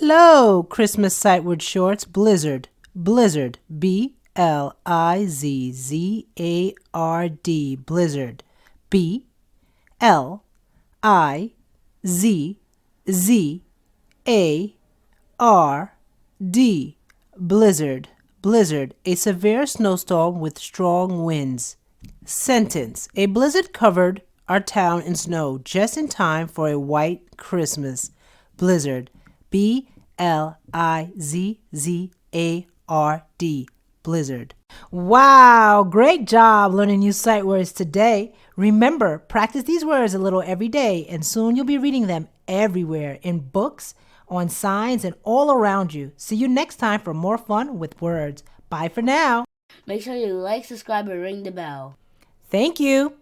Hello, Christmas sight word shorts. Blizzard. Blizzard. B-L-I-Z-Z-A-R-D. Blizzard. B-L-I-Z-Z-A-R-D. Blizzard. Blizzard. A severe snowstorm with strong winds. Sentence. A blizzard covered our town in snow just in time for a white Christmas. Blizzard. B-L-I-Z-Z-A-R-D. Blizzard. Wow, great job learning new sight words today. Remember, practice these words a little every day, and soon you'll be reading them everywhere, in books, on signs, and all around you. See you next time for more fun with words. Bye for now. Make sure you like, subscribe, and ring the bell. Thank you.